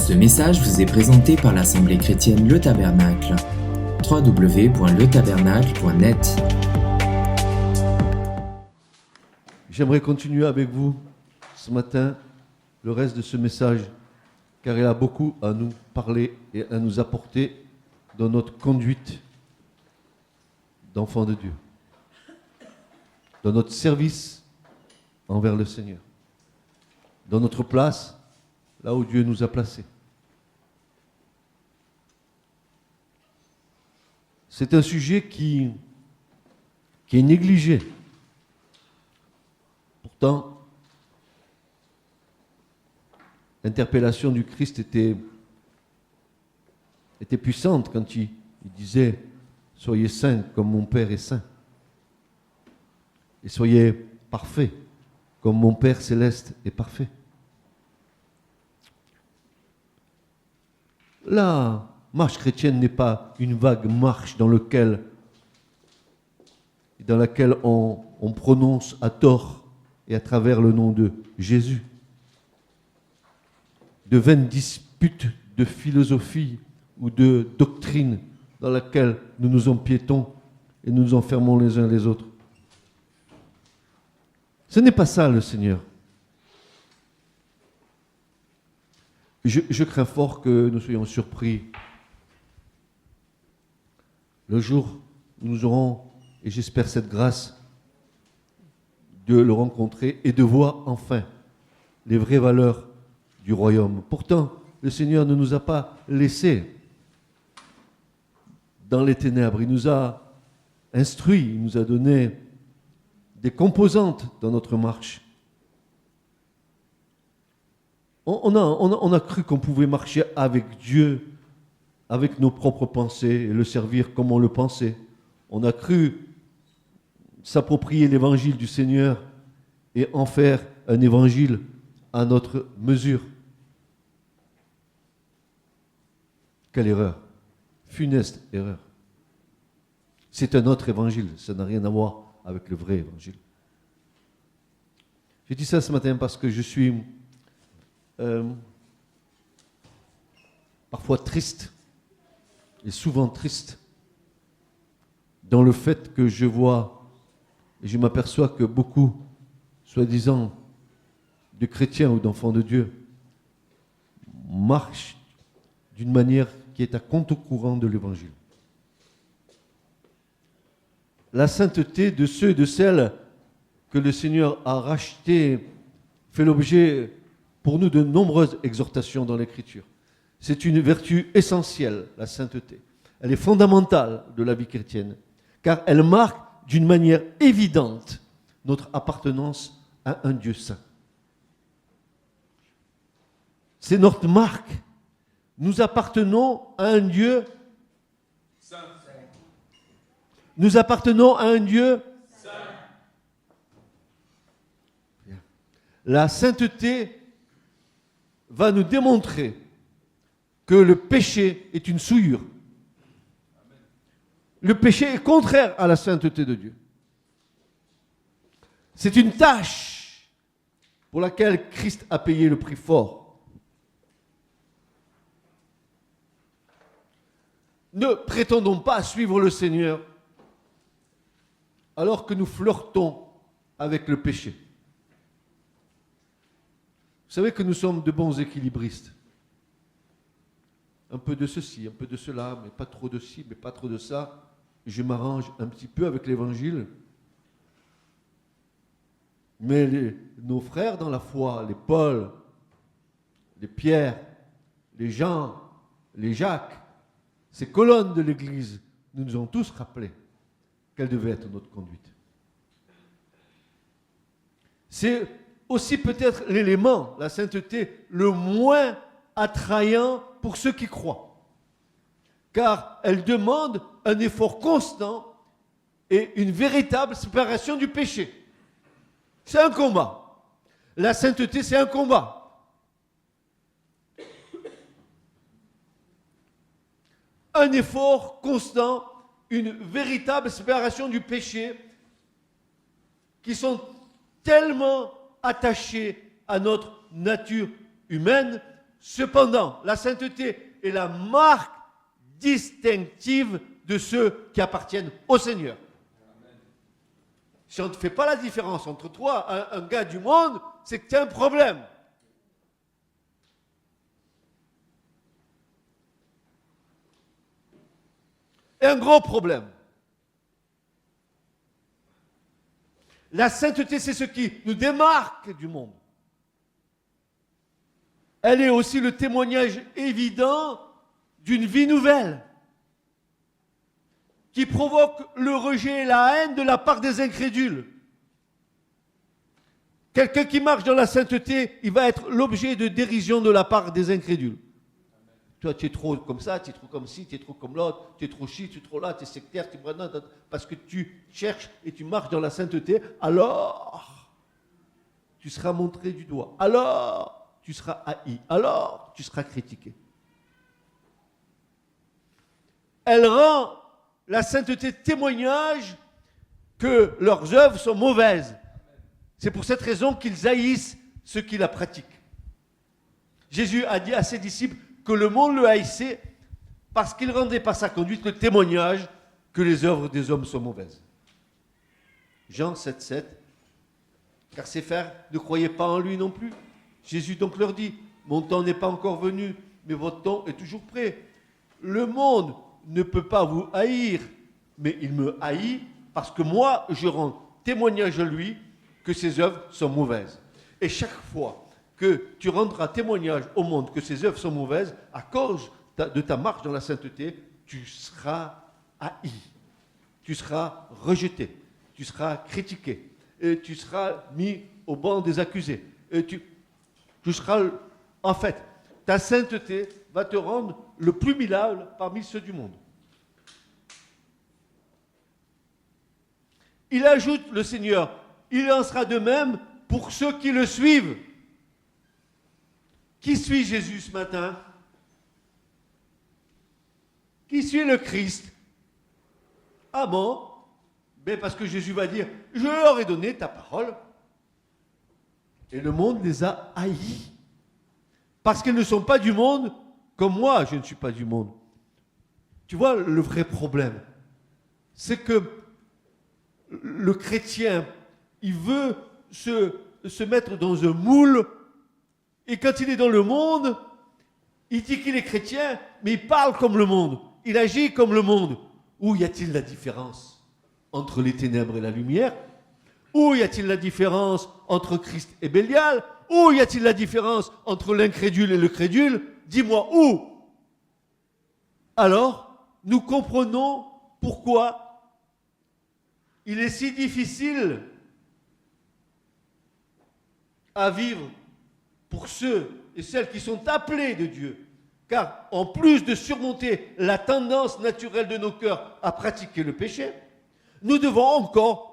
Ce message vous est présenté par l'Assemblée chrétienne Le Tabernacle. www.letabernacle.net. J'aimerais continuer avec vous ce matin le reste de ce message, car il a beaucoup à nous parler et à nous apporter dans notre conduite d'enfants de Dieu, dans notre service envers le Seigneur, dans notre place, là où Dieu nous a placés. C'est un sujet qui est négligé. Pourtant, l'interpellation du Christ était puissante quand il disait « Soyez saints comme mon Père est saint. Et soyez parfaits comme mon Père céleste est parfait. » La marche chrétienne n'est pas une vague marche dans laquelle on prononce à tort et à travers le nom de Jésus. De vaines disputes de philosophie ou de doctrine dans laquelle nous nous empiétons et nous nous enfermons les uns les autres. Ce n'est pas ça le Seigneur. Je crains fort que nous soyons surpris le jour où nous aurons, et j'espère cette grâce, de le rencontrer et de voir enfin les vraies valeurs du royaume. Pourtant, le Seigneur ne nous a pas laissés dans les ténèbres. Il nous a instruits, il nous a donné des composantes dans notre marche. On a cru qu'on pouvait marcher avec Dieu, avec nos propres pensées, et le servir comme on le pensait. On a cru s'approprier l'évangile du Seigneur et en faire un évangile à notre mesure. Quelle erreur! Funeste erreur. C'est un autre évangile, ça n'a rien à voir avec le vrai évangile. J'ai dit ça ce matin parce que je suis parfois triste, et souvent triste, dans le fait que je vois et je m'aperçois que beaucoup, soi-disant, de chrétiens ou d'enfants de Dieu, marchent d'une manière qui est à contre-courant de l'Évangile. La sainteté de ceux et de celles que le Seigneur a rachetés fait l'objet pour nous de nombreuses exhortations dans l'Écriture. C'est une vertu essentielle, la sainteté. Elle est fondamentale de la vie chrétienne, car elle marque d'une manière évidente notre appartenance à un Dieu saint. C'est notre marque. Nous appartenons à un Dieu saint. Nous appartenons à un Dieu saint. La sainteté va nous démontrer que le péché est une souillure. Le péché est contraire à la sainteté de Dieu. C'est une tâche pour laquelle Christ a payé le prix fort. Ne prétendons pas suivre le Seigneur alors que nous flirtons avec le péché. Vous savez que nous sommes de bons équilibristes. Un peu de ceci, un peu de cela, mais pas trop de ci, mais pas trop de ça. Je m'arrange un petit peu avec l'Évangile. Mais nos frères dans la foi, les Paul, les Pierre, les Jean, les Jacques, ces colonnes de l'Église, nous ont tous rappelé quelle devait être notre conduite. C'est aussi peut-être l'élément, la sainteté, le moins attrayant pour ceux qui croient. Car elle demande un effort constant et une véritable séparation du péché. C'est un combat. La sainteté, c'est un combat. Un effort constant, une véritable séparation du péché qui sont tellement attachés à notre nature humaine Cependant, la sainteté est la marque distinctive de ceux qui appartiennent au Seigneur. Si on ne fait pas la différence entre toi et un gars du monde, c'est que tu as un problème. Et un gros problème. La sainteté, c'est ce qui nous démarque du monde. Elle est aussi le témoignage évident d'une vie nouvelle qui provoque le rejet et la haine de la part des incrédules. Quelqu'un qui marche dans la sainteté, il va être l'objet de dérision de la part des incrédules. Toi, tu es trop comme ça, tu es trop comme ci, tu es trop comme l'autre, tu es trop ci, tu es trop là, tu es sectaire, tu es parce que tu cherches et tu marches dans la sainteté, alors tu seras montré du doigt, alors tu seras haï, alors tu seras critiqué. Elle rend la sainteté témoignage que leurs œuvres sont mauvaises. C'est pour cette raison qu'ils haïssent ceux qui la pratiquent. Jésus a dit à ses disciples que le monde le haïssait parce qu'il rendait par sa conduite le témoignage que les œuvres des hommes sont mauvaises. Jean 7,7. Car ses frères ne croyaient pas en lui non plus. Jésus donc leur dit, mon temps n'est pas encore venu, mais votre temps est toujours prêt. Le monde ne peut pas vous haïr, mais il me haït parce que moi, je rends témoignage à lui que ses œuvres sont mauvaises. Et chaque fois que tu rendras témoignage au monde que ses œuvres sont mauvaises, à cause de ta marche dans la sainteté, tu seras haï, tu seras rejeté, tu seras critiqué, et tu seras mis au banc des accusés. Et tu seras, en fait, ta sainteté va te rendre le plus minable parmi ceux du monde. Il ajoute, le Seigneur, il en sera de même pour ceux qui le suivent. Qui suit Jésus ce matin? Qui suit le Christ? Ah bon? Ben parce que Jésus va dire, je leur ai donné ta parole. Et le monde les a haïs. Parce qu'ils ne sont pas du monde, comme moi, je ne suis pas du monde. Tu vois, le vrai problème, c'est que le chrétien, il veut se mettre dans un moule, et quand il est dans le monde, il dit qu'il est chrétien, mais il parle comme le monde, il agit comme le monde. Où y a-t-il la différence entre les ténèbres et la lumière? Où y a-t-il la différence entre Christ et Bélial? Où y a-t-il la différence entre l'incrédule et le crédule? Dis-moi où? Alors, nous comprenons pourquoi il est si difficile à vivre pour ceux et celles qui sont appelés de Dieu. Car en plus de surmonter la tendance naturelle de nos cœurs à pratiquer le péché, nous devons encore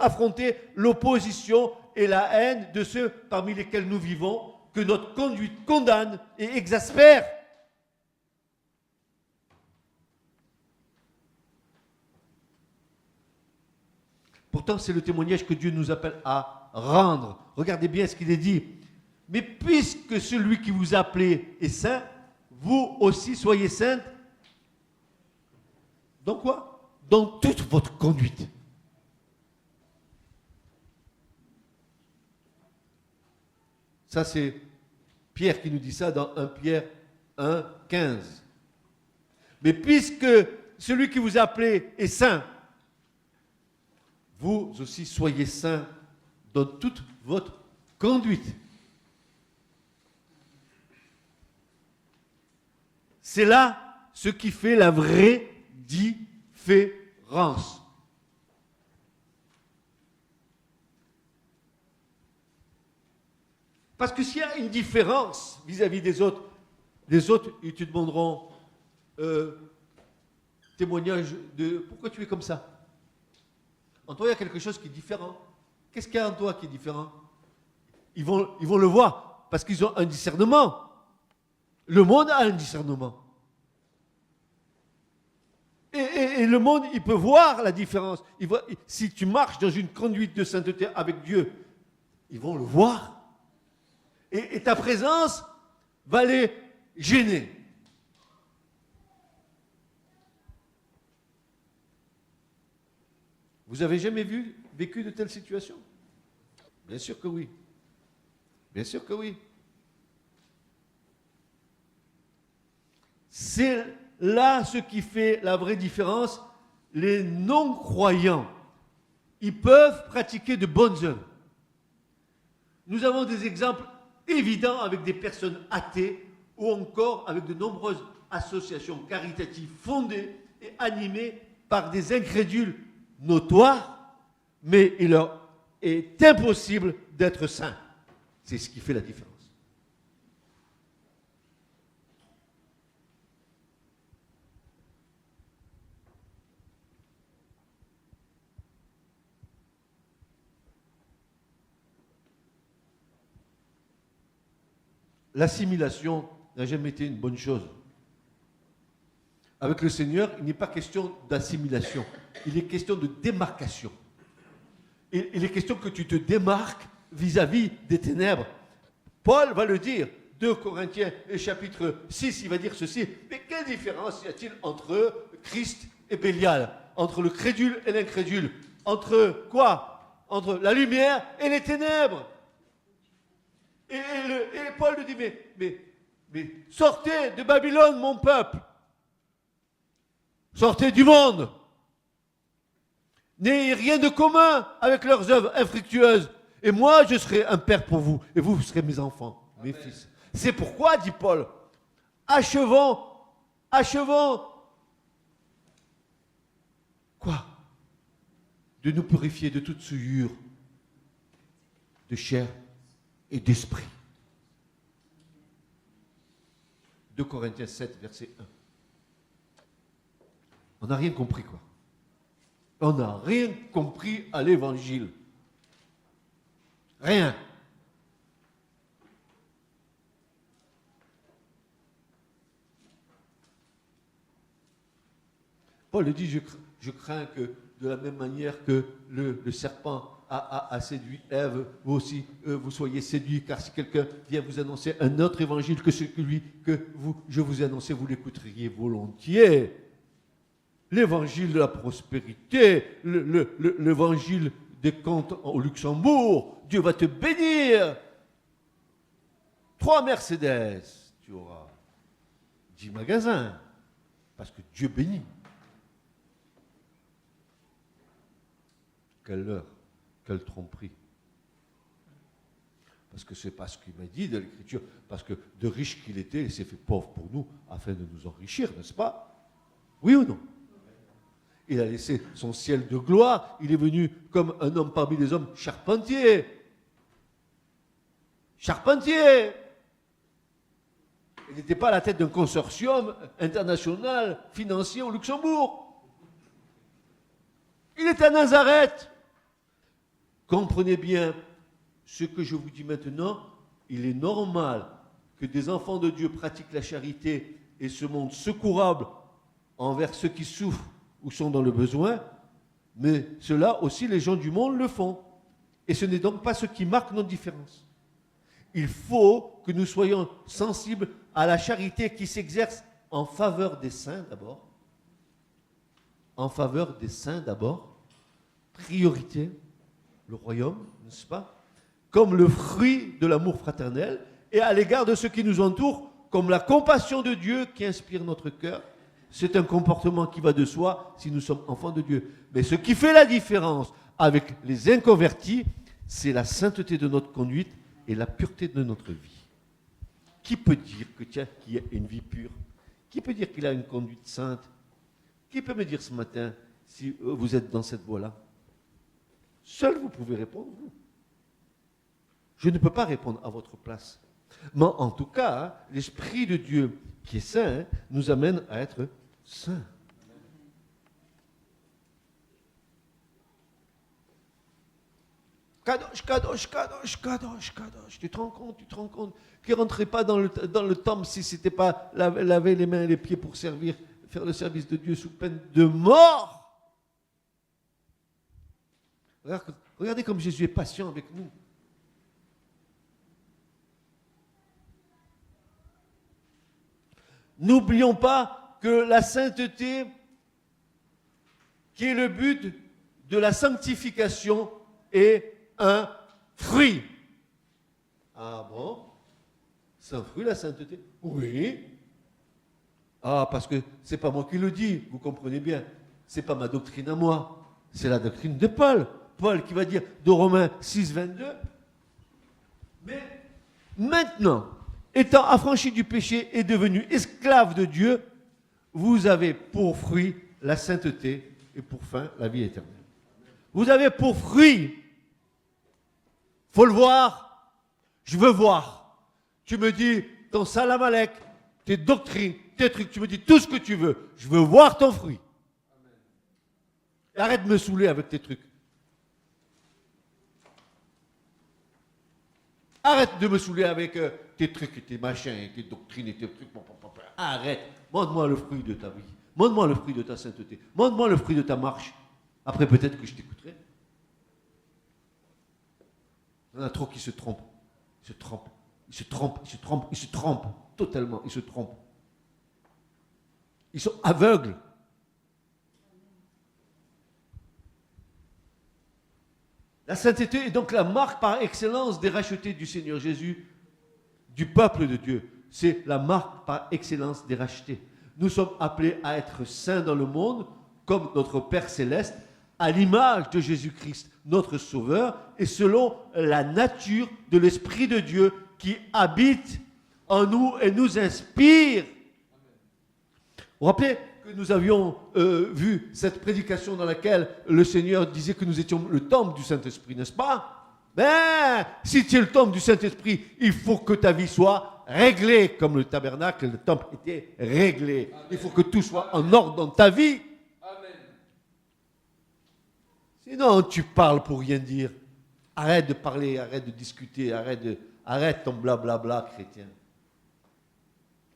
affronter l'opposition et la haine de ceux parmi lesquels nous vivons, que notre conduite condamne et exaspère. Pourtant, c'est le témoignage que Dieu nous appelle à rendre. Regardez bien ce qu'il est dit. Mais puisque celui qui vous a appelé est saint, vous aussi soyez saints. Dans quoi? Dans toute votre conduite. Ça, c'est Pierre qui nous dit ça dans 1 Pierre 1, 15. Mais puisque celui qui vous a appelé est saint, vous aussi soyez saints dans toute votre conduite. C'est là ce qui fait la vraie différence. Parce que s'il y a une différence vis-à-vis des autres, ils te demanderont témoignage de pourquoi tu es comme ça. En toi, il y a quelque chose qui est différent. Qu'est-ce qu'il y a en toi qui est différent? Ils vont le voir parce qu'ils ont un discernement. Le monde a un discernement. Et le monde, il peut voir la différence. Si tu marches dans une conduite de sainteté avec Dieu, ils vont le voir. Et ta présence va les gêner. Vous avez jamais vécu de telles situations? Bien sûr que oui. Bien sûr que oui. C'est là ce qui fait la vraie différence. Les non-croyants, ils peuvent pratiquer de bonnes œuvres. Nous avons des exemples évidents avec des personnes athées ou encore avec de nombreuses associations caritatives fondées et animées par des incrédules notoires, mais il leur est impossible d'être saints. C'est ce qui fait la différence. L'assimilation n'a jamais été une bonne chose. Avec le Seigneur, il n'est pas question d'assimilation, il est question de démarcation. Il est question que tu te démarques vis-à-vis des ténèbres. Paul va le dire, 2 Corinthiens chapitre 6, il va dire ceci, mais quelle différence y a-t-il entre Christ et Bélial, entre le crédule et l'incrédule, entre quoi? Entre la lumière et les ténèbres. Et Paul lui dit, mais sortez de Babylone, mon peuple. Sortez du monde. N'ayez rien de commun avec leurs œuvres infructueuses. Et moi, je serai un père pour vous. Et vous serez mes enfants, mes fils. C'est pourquoi, dit Paul, achevons. Quoi? De nous purifier de toute souillure de chair et d'esprit. 2 Corinthiens 7, verset 1. On n'a rien compris, quoi. On n'a rien compris à l'évangile. Rien. Paul dit, je crains que de la même manière que le serpent a séduit Ève, vous aussi, vous soyez séduits, car si quelqu'un vient vous annoncer un autre évangile que celui que je vous ai annoncé, vous l'écouteriez volontiers. L'évangile de la prospérité, l'évangile des comptes au Luxembourg, Dieu va te bénir. 3 Mercedes, tu auras 10 magasins, parce que Dieu bénit. Quelle heure, quelle tromperie. Parce que c'est pas ce qu'il m'a dit de l'Écriture, parce que de riche qu'il était, il s'est fait pauvre pour nous, afin de nous enrichir, n'est-ce pas? Oui ou non? Il a laissé son ciel de gloire, il est venu comme un homme parmi les hommes, charpentier. Charpentier! Il n'était pas à la tête d'un consortium international financier au Luxembourg. Il est à Nazareth. Comprenez bien ce que je vous dis maintenant. Il est normal que des enfants de Dieu pratiquent la charité et se montrent secourables envers ceux qui souffrent ou sont dans le besoin, mais cela aussi les gens du monde le font. Et ce n'est donc pas ce qui marque notre différence. Il faut que nous soyons sensibles à la charité qui s'exerce en faveur des saints d'abord. En faveur des saints d'abord. Priorité, le royaume, n'est-ce pas? Comme le fruit de l'amour fraternel, et à l'égard de ceux qui nous entourent, comme la compassion de Dieu qui inspire notre cœur. C'est un comportement qui va de soi si nous sommes enfants de Dieu. Mais ce qui fait la différence avec les inconvertis, c'est la sainteté de notre conduite et la pureté de notre vie. Qui peut dire qu'il a une vie pure? Qui peut dire qu'il a une conduite sainte? Qui peut me dire ce matin si vous êtes dans cette voie-là? Seul vous pouvez répondre, vous. Je ne peux pas répondre à votre place. Mais en tout cas, l'Esprit de Dieu qui est saint nous amène à être saints. Kadosh, kadosh, kadosh, kadosh, kadosh. Tu te rends compte qu'il ne rentrait pas dans le temple si ce n'était pas laver les mains et les pieds pour faire le service de Dieu sous peine de mort. Regardez comme Jésus est patient avec nous. N'oublions pas que la sainteté, qui est le but de la sanctification, est un fruit. Ah bon? C'est un fruit, la sainteté? Oui. Ah, parce que c'est pas moi qui le dis, vous comprenez bien. C'est pas ma doctrine à moi. C'est la doctrine de Paul. Paul qui va dire de Romains 6, 22. Mais maintenant, étant affranchi du péché et devenu esclave de Dieu, vous avez pour fruit la sainteté et pour fin la vie éternelle. Vous avez pour fruit, faut le voir, je veux voir. Tu me dis ton salamalek, tes doctrines, tes trucs, tu me dis tout ce que tu veux, je veux voir ton fruit. Et arrête de me saouler avec tes trucs. Arrête de me saouler avec tes trucs et tes machins et tes doctrines et tes trucs. Arrête. Montre-moi le fruit de ta vie. Montre-moi le fruit de ta sainteté. Montre-moi le fruit de ta marche. Après, peut-être que je t'écouterai. Il y en a trop qui se trompent. Ils se trompent. Ils se trompent. Ils se trompent. Ils se trompent. Totalement. Ils se trompent. Ils sont aveugles. La sainteté est donc la marque par excellence des rachetés du Seigneur Jésus, du peuple de Dieu. C'est la marque par excellence des rachetés. Nous sommes appelés à être saints dans le monde, comme notre Père Céleste, à l'image de Jésus-Christ, notre Sauveur, et selon la nature de l'Esprit de Dieu qui habite en nous et nous inspire. Vous vous rappelez que nous avions vu cette prédication dans laquelle le Seigneur disait que nous étions le temple du Saint-Esprit, n'est-ce pas? Ben, si tu es le temple du Saint-Esprit, il faut que ta vie soit réglée, comme le tabernacle, le temple était réglé. Amen. Il faut que tout soit en ordre dans ta vie. Amen. Sinon, tu parles pour rien dire. Arrête de parler, arrête de discuter, arrête ton blablabla chrétien.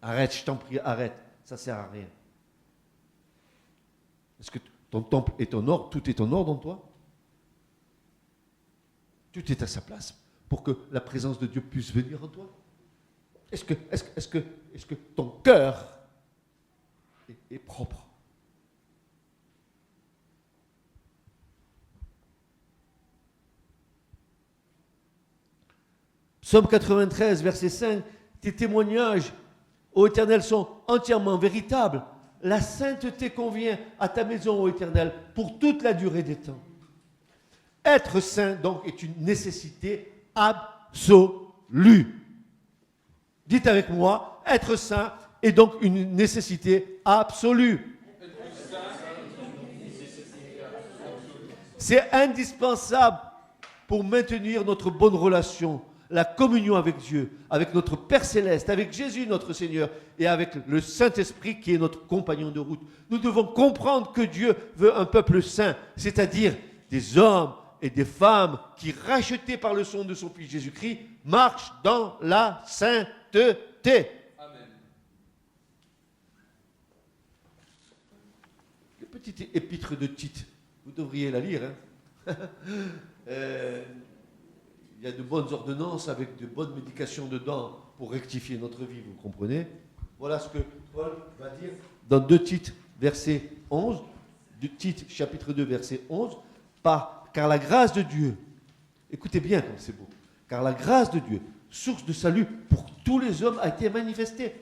Arrête, je t'en prie, arrête. Ça ne sert à rien. Est-ce que ton temple est en ordre? Tout est en ordre en toi? Tout est à sa place pour que la présence de Dieu puisse venir en toi? Est-ce que ton cœur est propre? Psaume 93, verset 5, tes témoignages, ô Éternel, sont entièrement véritables. La sainteté convient à ta maison, ô Éternel, pour toute la durée des temps. Être saint, donc, est une nécessité absolue. Dites avec moi, être saint est donc une nécessité absolue. C'est indispensable pour maintenir notre bonne relation, la communion avec Dieu, avec notre Père Céleste, avec Jésus notre Seigneur et avec le Saint-Esprit qui est notre compagnon de route. Nous devons comprendre que Dieu veut un peuple saint, c'est-à-dire des hommes et des femmes qui, rachetés par le sang de son Fils Jésus-Christ, marchent dans la sainteté. Amen. Le petit épître de Tite, vous devriez la lire. Hein. Il y a de bonnes ordonnances avec de bonnes médications dedans pour rectifier notre vie, vous comprenez? Voilà ce que Paul va dire dans 2 Tite, verset 11, 2 Tite, chapitre 2, verset 11, car la grâce de Dieu, écoutez bien comme c'est beau, car la grâce de Dieu, source de salut pour tous les hommes, a été manifestée.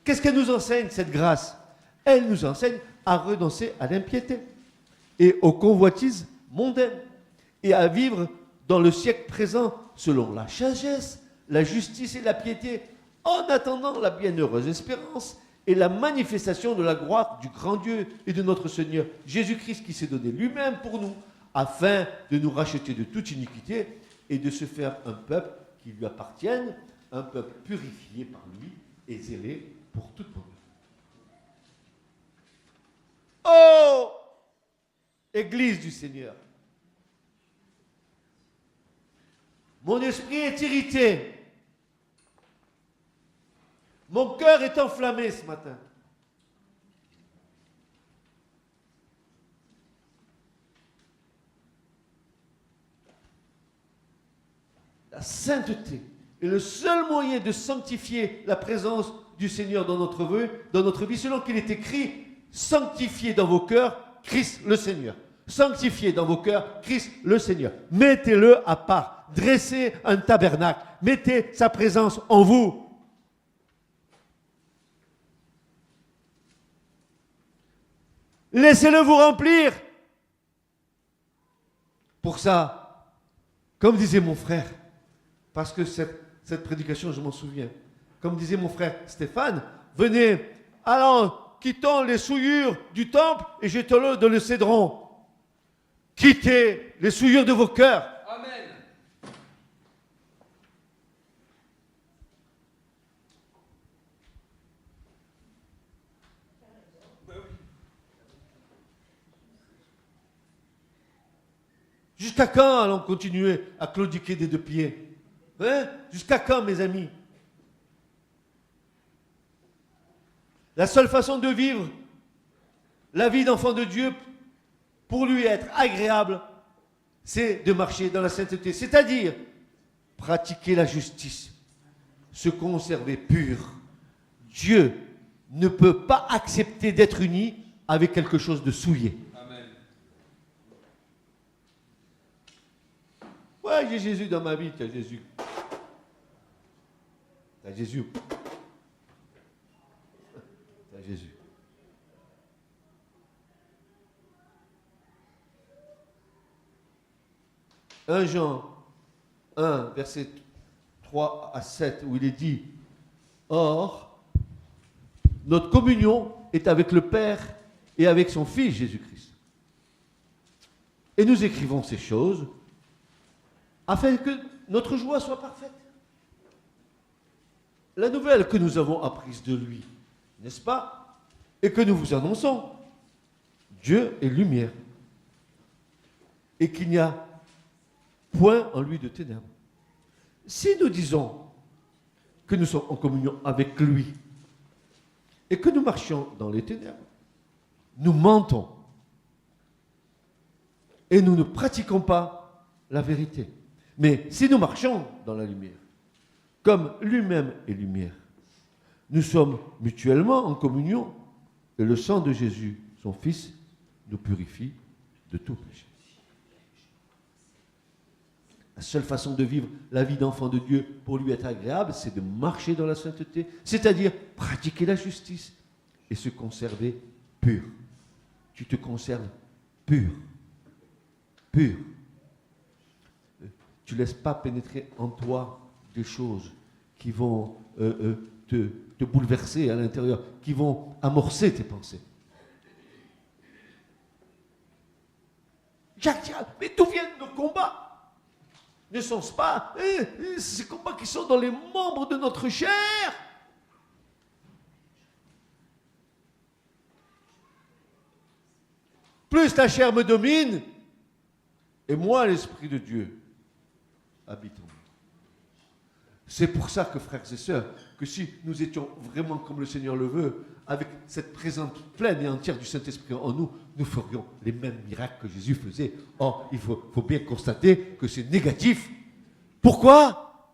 Qu'est-ce qu'elle nous enseigne, cette grâce? Elle nous enseigne à renoncer à l'impiété et aux convoitises mondaines et à vivre dans le siècle présent selon la sagesse, la justice et la piété, en attendant la bienheureuse espérance et la manifestation de la gloire du grand Dieu et de notre Seigneur Jésus-Christ qui s'est donné lui-même pour nous, afin de nous racheter de toute iniquité et de se faire un peuple qui lui appartienne, un peuple purifié par lui et zélé pour toute bonne œuvre. Oh, Église du Seigneur, mon esprit est irrité. Mon cœur est enflammé ce matin. La sainteté Et le seul moyen de sanctifier la présence du Seigneur dans notre vie, selon qu'il est écrit, sanctifiez dans vos cœurs Christ le Seigneur. Sanctifiez dans vos cœurs Christ le Seigneur. Mettez-le à part. Dressez un tabernacle. Mettez sa présence en vous. Laissez-le vous remplir. Pour ça, comme disait mon frère, parce que cette prédication, je m'en souviens, comme disait mon frère Stéphane, venez, allons, quittons les souillures du temple et jetons-le dans le cédron. Quittez les souillures de vos cœurs. Amen. Jusqu'à quand allons continuer à claudiquer des deux pieds? Hein? Jusqu'à quand, mes amis? La seule façon de vivre la vie d'enfant de Dieu, pour lui être agréable, c'est de marcher dans la sainteté, c'est-à-dire pratiquer la justice, se conserver pur. Dieu ne peut pas accepter d'être uni avec quelque chose de souillé. Amen. Ouais, j'ai Jésus dans ma vie, t'as Jésus. T'as Jésus. T'as Jésus. Un Jean 1, verset 3 à 7, où il est dit, or, notre communion est avec le Père et avec son Fils Jésus-Christ. Et nous écrivons ces choses afin que notre joie soit parfaite. La nouvelle que nous avons apprise de lui, n'est-ce pas? Et que nous vous annonçons, Dieu est lumière. Et qu'il n'y a point en lui de ténèbres. Si nous disons que nous sommes en communion avec lui et que nous marchions dans les ténèbres, nous mentons et nous ne pratiquons pas la vérité. Mais si nous marchons dans la lumière, comme lui-même est lumière, nous sommes mutuellement en communion et le sang de Jésus, son Fils, nous purifie de tout péché. La seule façon de vivre la vie d'enfant de Dieu pour lui être agréable, c'est de marcher dans la sainteté, c'est-à-dire pratiquer la justice et se conserver pur. Tu te conserves pur. Pur. Tu ne laisses pas pénétrer en toi des choses qui vont te bouleverser à l'intérieur, qui vont amorcer tes pensées. Jacques, mais d'où viennent nos combats? Ne sont-ce pas ces combats qui sont dans les membres de notre chair? Plus la chair me domine, et moi l'Esprit de Dieu habite en moi. C'est pour ça que, frères et sœurs, que si nous étions vraiment comme le Seigneur le veut, avec cette présence pleine et entière du Saint-Esprit en nous, nous ferions les mêmes miracles que Jésus faisait. Or, il faut bien constater que c'est négatif. Pourquoi?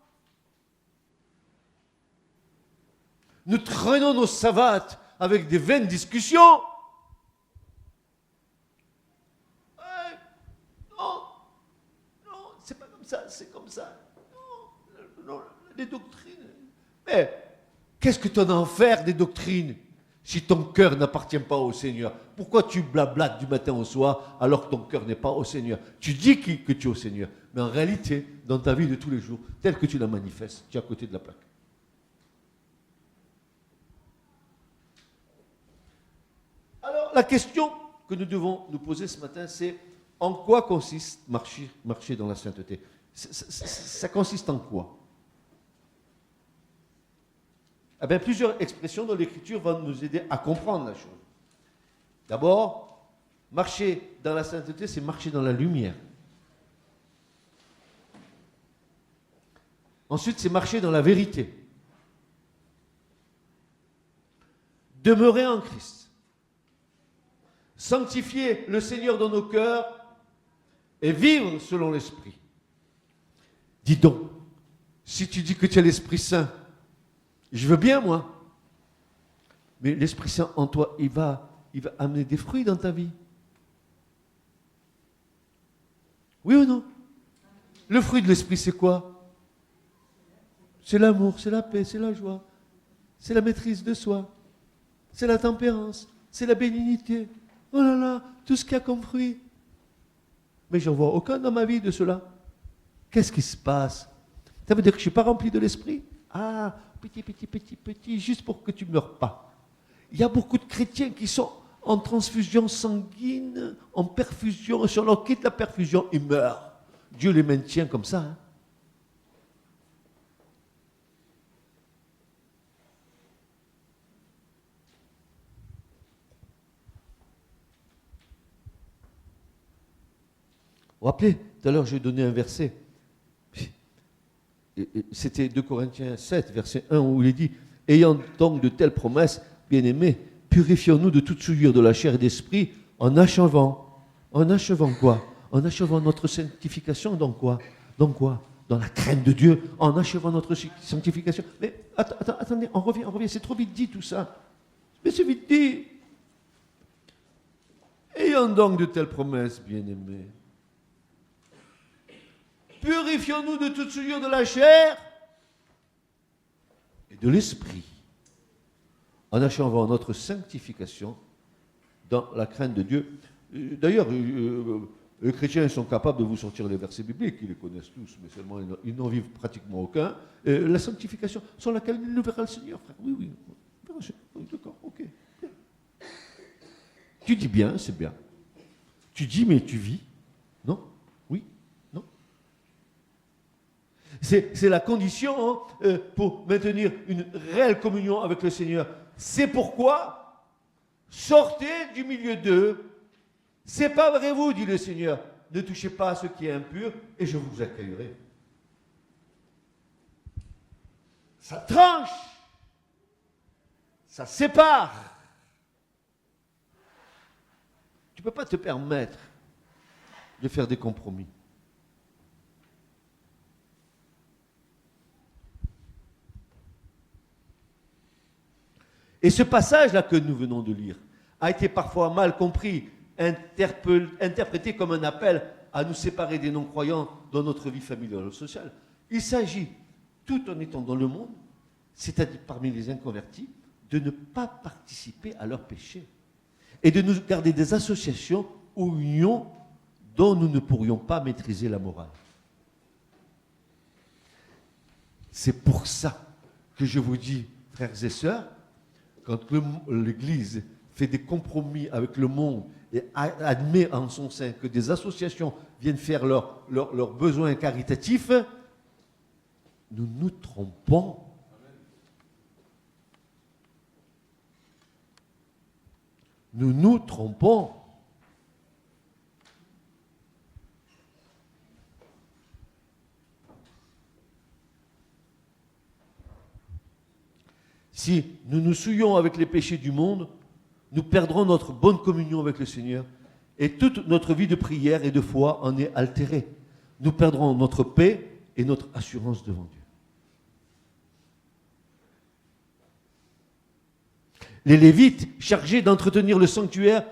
Nous traînons nos savates avec des vaines discussions. Non, c'est pas comme ça, c'est comme ça. Non, les doctrines. Mais qu'est-ce que tu en as à faire des doctrines si ton cœur n'appartient pas au Seigneur? Pourquoi tu blablates du matin au soir alors que ton cœur n'est pas au Seigneur? Tu dis que tu es au Seigneur, mais en réalité, dans ta vie de tous les jours, telle que tu la manifestes, tu es à côté de la plaque. Alors, la question que nous devons nous poser ce matin, c'est en quoi consiste marcher dans la sainteté? Ça consiste en quoi? Eh bien, plusieurs expressions dans l'Écriture vont nous aider à comprendre la chose. D'abord, marcher dans la sainteté, c'est marcher dans la lumière. Ensuite, c'est marcher dans la vérité. Demeurer en Christ. Sanctifier le Seigneur dans nos cœurs et vivre selon l'Esprit. Dis donc, Si tu dis que tu as l'Esprit Saint, je veux bien, moi. Mais l'Esprit Saint en toi, il va amener des fruits dans ta vie. Oui ou non? Le fruit de l'Esprit, c'est quoi? C'est l'amour, c'est la paix, c'est la joie, c'est la maîtrise de soi, c'est la tempérance, c'est la bénignité. Oh là là, tout ce qu'il y a comme fruit. Mais j'en vois aucun dans ma vie de cela. Qu'est-ce qui se passe? Ça veut dire que je ne suis pas rempli de l'Esprit? Ah, petit, juste pour que tu ne meurs pas. Il y a beaucoup de chrétiens qui sont en transfusion sanguine, en perfusion, et sur leur quitte la perfusion, ils meurent. Dieu les maintient comme ça. Hein. Vous vous rappelez, tout à l'heure, j'ai donné un verset. C'était 2 Corinthiens 7, verset 1, où il est dit « Ayant donc de telles promesses, bien-aimés, purifions-nous de toute souillure de la chair et d'esprit en achevant. » En achevant quoi? En achevant notre sanctification dans quoi? Dans quoi? Dans la crainte de Dieu, en achevant notre sanctification. Mais attendez, on revient, c'est trop vite dit tout ça. Mais c'est vite dit. Ayant donc de telles promesses, bien-aimés, purifions-nous de toute souillure de la chair et de l'esprit, en achevant notre sanctification dans la crainte de Dieu. D'ailleurs, les chrétiens sont capables de vous sortir les versets bibliques, ils les connaissent tous, mais seulement ils n'en vivent pratiquement aucun. La sanctification, sur laquelle il le verra le Seigneur, frère. Oui, d'accord, ok. Bien. Tu dis bien, c'est bien. Tu dis, mais tu vis. Non? Oui? Non? C'est la condition pour maintenir une réelle communion avec le Seigneur. C'est pourquoi sortez du milieu d'eux. C'est pas vrai, vous, dit le Seigneur. Ne touchez pas à ce qui est impur et je vous accueillerai. Ça tranche. Ça sépare. Tu ne peux pas te permettre de faire des compromis. Et ce passage-là que nous venons de lire a été parfois mal compris, interprété comme un appel à nous séparer des non-croyants dans notre vie familiale ou sociale. Il s'agit, tout en étant dans le monde, c'est-à-dire parmi les inconvertis, de ne pas participer à leurs péchés et de nous garder des associations ou unions dont nous ne pourrions pas maîtriser la morale. C'est pour ça que je vous dis, frères et sœurs, quand l'Église fait des compromis avec le monde et admet en son sein que des associations viennent faire leurs besoins caritatifs, nous nous trompons. Nous nous trompons. Si nous nous souillons avec les péchés du monde, nous perdrons notre bonne communion avec le Seigneur et toute notre vie de prière et de foi en est altérée. Nous perdrons notre paix et notre assurance devant Dieu. Les Lévites, chargés d'entretenir le sanctuaire,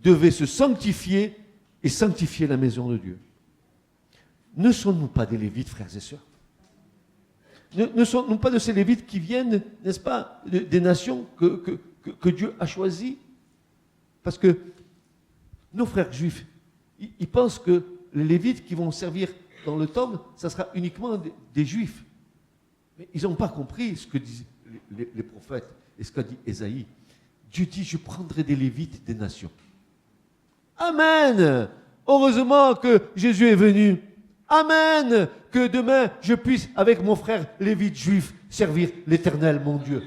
devaient se sanctifier et sanctifier la maison de Dieu. Ne sommes-nous pas des Lévites, frères et sœurs? Ne sommes-nous pas de ces Lévites qui viennent, n'est-ce pas, des nations que Dieu a choisies? Parce que nos frères juifs, ils pensent que les Lévites qui vont servir dans le temple, ça sera uniquement des Juifs. Mais ils n'ont pas compris ce que disent les prophètes et ce qu'a dit Ésaïe. Dieu dit, je prendrai des Lévites des nations. Amen! Heureusement que Jésus est venu. Amen! Que demain, je puisse, avec mon frère Lévite juif, servir l'Éternel, mon Dieu.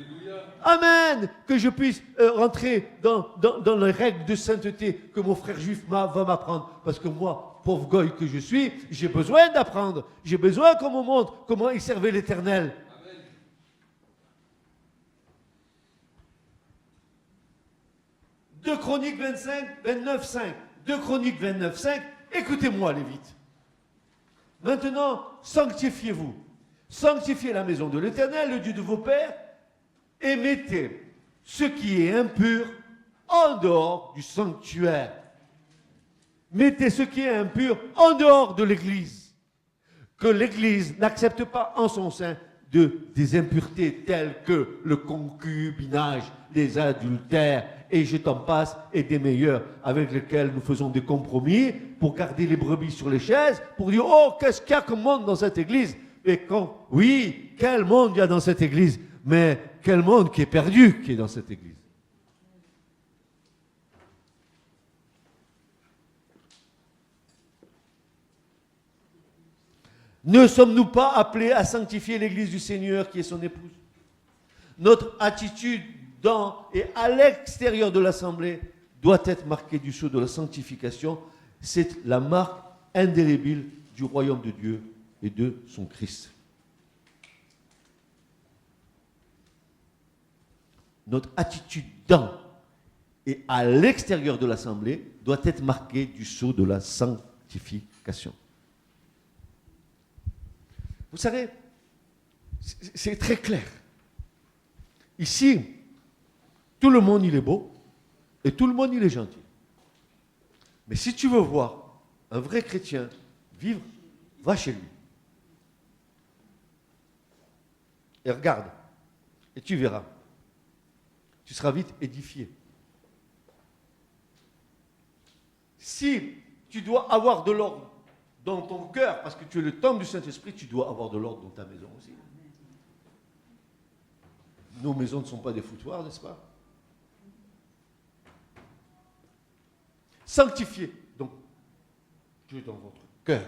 Amen! Que je puisse rentrer dans les règles de sainteté que mon frère juif va m'apprendre. Parce que moi, pauvre goy que je suis, j'ai besoin d'apprendre. J'ai besoin qu'on me montre comment il servait l'Éternel. 2 Chroniques 29, 5. 2 Chroniques 29, 5. Écoutez-moi, Lévites. Maintenant, sanctifiez-vous. sanctifiez la maison de l'Éternel, le Dieu de vos pères, et mettez ce qui est impur en dehors du sanctuaire. Mettez ce qui est impur en dehors de l'Église. Que l'Église n'accepte pas en son sein des impuretés telles que le concubinage, les adultères, et je t'en passe, et des meilleurs, avec lesquels nous faisons des compromis pour garder les brebis sur les chaises, pour dire, oh, qu'est-ce qu'il y a comme monde dans cette Église? Et quand, oui, quel monde il y a dans cette Église, mais quel monde qui est perdu qui est dans cette Église. Ne sommes-nous pas appelés à sanctifier l'Église du Seigneur qui est son épouse? Notre attitude dans et à l'extérieur de l'Assemblée doit être marquée du sceau de la sanctification. C'est la marque indélébile du royaume de Dieu et de son Christ. Notre attitude dans et à l'extérieur de l'Assemblée doit être marquée du sceau de la sanctification. Vous savez, c'est très clair. Ici, tout le monde il est beau et tout le monde il est gentil. Mais si tu veux voir un vrai chrétien vivre, va chez lui. Et regarde, et tu verras. Tu seras vite édifié. Si tu dois avoir de l'ordre dans ton cœur, parce que tu es le temple du Saint-Esprit, tu dois avoir de l'ordre dans ta maison aussi. Nos maisons ne sont pas des foutoirs, n'est-ce pas? Sanctifiez donc Dieu dans votre cœur.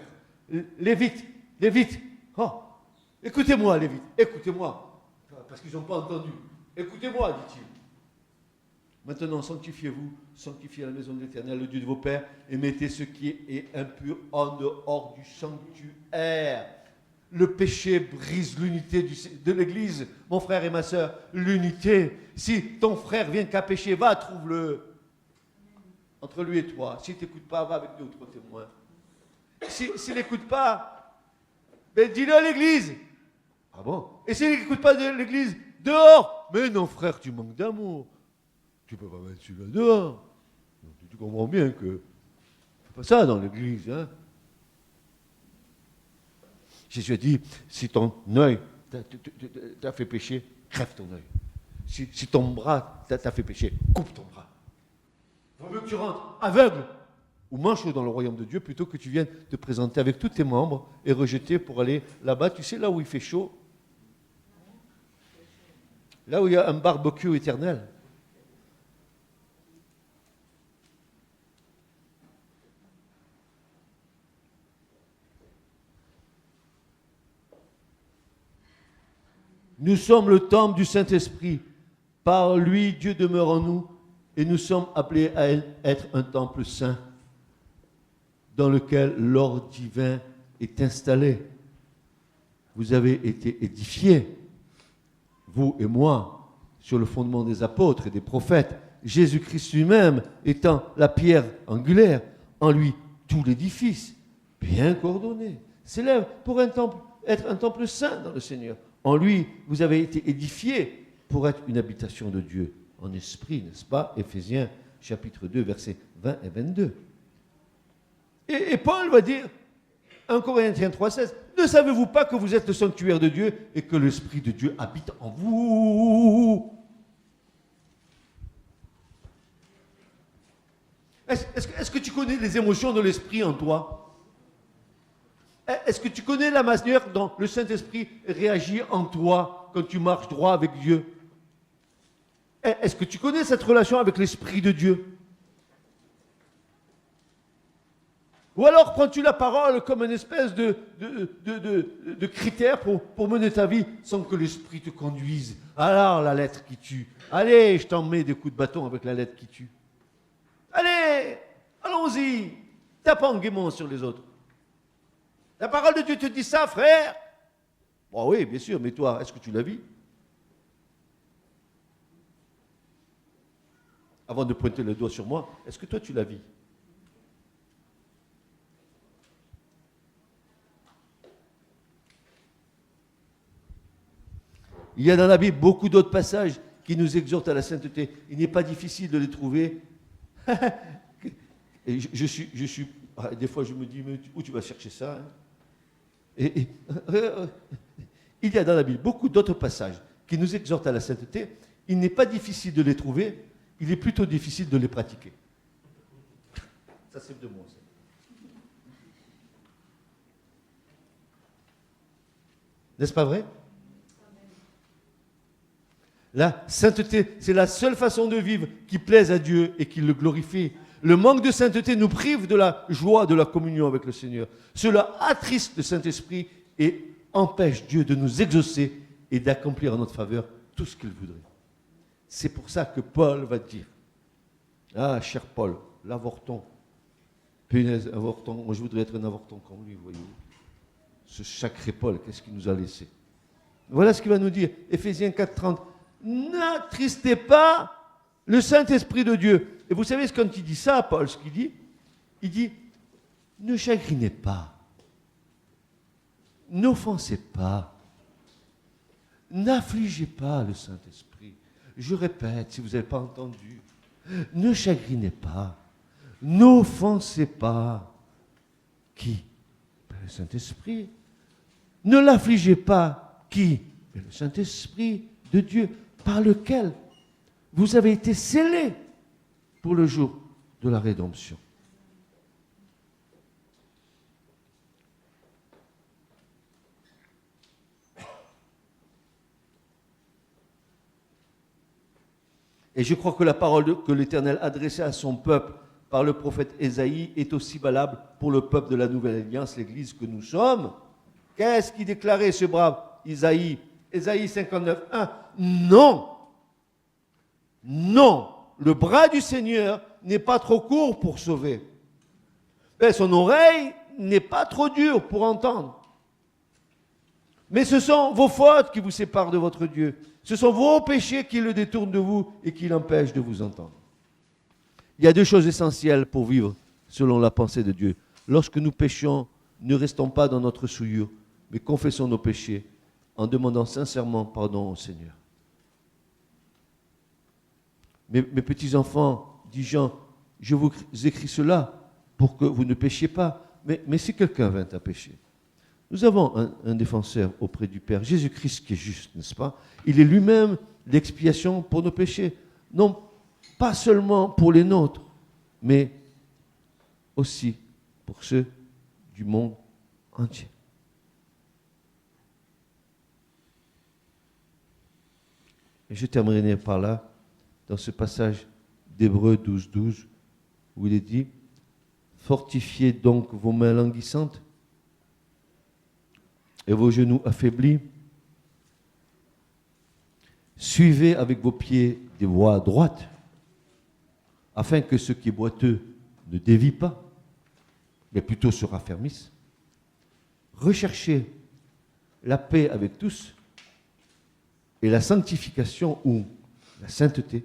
Lévites, oh, écoutez-moi, Lévites, écoutez-moi, parce qu'ils n'ont pas entendu. Écoutez-moi, dit-il. Maintenant, sanctifiez-vous, sanctifiez la maison de l'Éternel, le Dieu de vos pères, et mettez ce qui est impur en dehors du sanctuaire. Le péché brise l'unité de l'Église, mon frère et ma soeur, l'unité. Si ton frère vient qu'à pécher, va, trouve-le. Entre lui et toi. S'il ne t'écoute pas, va avec d'autres témoins. S'il n'écoute pas, ben dis-le à l'Église. Ah bon? Et s'il n'écoute pas de l'Église, dehors. Mais non, frère, tu manques d'amour. Tu ne peux pas mettre celui-là dehors. Tu comprends bien que c'est pas ça dans l'Église. Hein? Jésus a dit, si ton œil t'a fait pécher, crève ton œil. Si ton bras t'a fait pécher, coupe ton bras. Il vaut mieux que tu rentres aveugle ou manchot dans le royaume de Dieu plutôt que tu viennes te présenter avec tous tes membres et rejeter pour aller là-bas. Tu sais, là où il fait chaud, là où il y a un barbecue éternel. Nous sommes le temple du Saint-Esprit. Par lui, Dieu demeure en nous et nous sommes appelés à être un temple saint dans lequel l'ordre divin est installé. Vous avez été édifiés, vous et moi, sur le fondement des apôtres et des prophètes, Jésus-Christ lui-même étant la pierre angulaire, en lui tout l'édifice, bien coordonné, s'élève pour être un temple saint dans le Seigneur. En lui, vous avez été édifiés pour être une habitation de Dieu en esprit, n'est-ce pas? Éphésiens chapitre 2, versets 20 et 22. Et Paul va dire, 1 Corinthiens 3,16, ne savez-vous pas que vous êtes le sanctuaire de Dieu et que l'Esprit de Dieu habite en vous? Est-ce que tu connais les émotions de l'Esprit en toi? Est-ce que tu connais la manière dont le Saint-Esprit réagit en toi quand tu marches droit avec Dieu? Est-ce que tu connais cette relation avec l'Esprit de Dieu? Ou alors prends-tu la parole comme une espèce de critère pour mener ta vie sans que l'Esprit te conduise? Alors la lettre qui tue. Allez, je t'en mets des coups de bâton avec la lettre qui tue. Allez, allons-y. Tape en gaiement sur les autres. La parole de Dieu te dit ça, frère. Bon, oui, bien sûr, mais toi, est-ce que tu la vis? Avant de pointer le doigt sur moi, est-ce que toi, tu la vis? Il y a dans la Bible beaucoup d'autres passages qui nous exhortent à la sainteté. Il n'est pas difficile de les trouver. Et des fois, je me dis, mais où tu vas chercher ça, hein? Il y a dans la Bible beaucoup d'autres passages qui nous exhortent à la sainteté. Il n'est pas difficile de les trouver, il est plutôt difficile de les pratiquer. Ça, c'est de moi, ça. N'est-ce pas vrai? La sainteté, c'est la seule façon de vivre qui plaise à Dieu et qui le glorifie. Le manque de sainteté nous prive de la joie de la communion avec le Seigneur. Cela attriste le Saint-Esprit et empêche Dieu de nous exaucer et d'accomplir en notre faveur tout ce qu'il voudrait. C'est pour ça que Paul va dire, ah, cher Paul, l'avorton, punaise, avorton, moi je voudrais être un avorton comme lui, voyez-vous. Ce sacré Paul, qu'est-ce qu'il nous a laissé? Voilà ce qu'il va nous dire, Éphésiens 4,30. N'attristez pas le Saint-Esprit de Dieu. Et vous savez, quand il dit ça, Paul, ce qu'il dit, il dit, ne chagrinez pas, n'offensez pas, n'affligez pas le Saint-Esprit. Je répète, si vous n'avez pas entendu, ne chagrinez pas, n'offensez pas. Qui? Le Saint-Esprit. Ne l'affligez pas. Qui? Le Saint-Esprit de Dieu, par lequel vous avez été scellés pour le jour de la rédemption. Et je crois que la parole que l'Éternel adressait à son peuple par le prophète Ésaïe est aussi valable pour le peuple de la Nouvelle Alliance, l'Église que nous sommes. Qu'est-ce qu'il déclarait, ce brave Ésaïe? Ésaïe 59:1. Non, non, le bras du Seigneur n'est pas trop court pour sauver. Et son oreille n'est pas trop dure pour entendre. Mais ce sont vos fautes qui vous séparent de votre Dieu. Ce sont vos péchés qui le détournent de vous et qui l'empêchent de vous entendre. Il y a deux choses essentielles pour vivre selon la pensée de Dieu. Lorsque nous péchons, ne restons pas dans notre souillure, mais confessons nos péchés en demandant sincèrement pardon au Seigneur. Mes petits-enfants, dit Jean, je vous écris cela pour que vous ne péchiez pas. Mais si quelqu'un vint à pécher, nous avons un défenseur auprès du Père, Jésus-Christ qui est juste, n'est-ce pas? Il est lui-même l'expiation pour nos péchés. Non pas seulement pour les nôtres, mais aussi pour ceux du monde entier. Et je terminerai par là, dans ce passage d'Hébreux 12:12, où il est dit « Fortifiez donc vos mains languissantes et vos genoux affaiblis. Suivez avec vos pieds des voies droites, afin que ce qui est boiteux ne dévie pas, mais plutôt se raffermisse. Recherchez la paix avec tous et la sanctification ou la sainteté,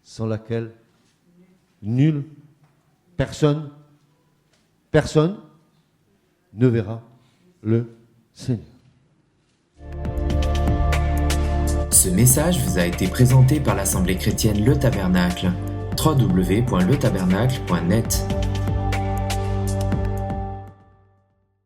sans laquelle personne ne verra le Seigneur. » Ce message vous a été présenté par l'Assemblée chrétienne Le Tabernacle. www.letabernacle.net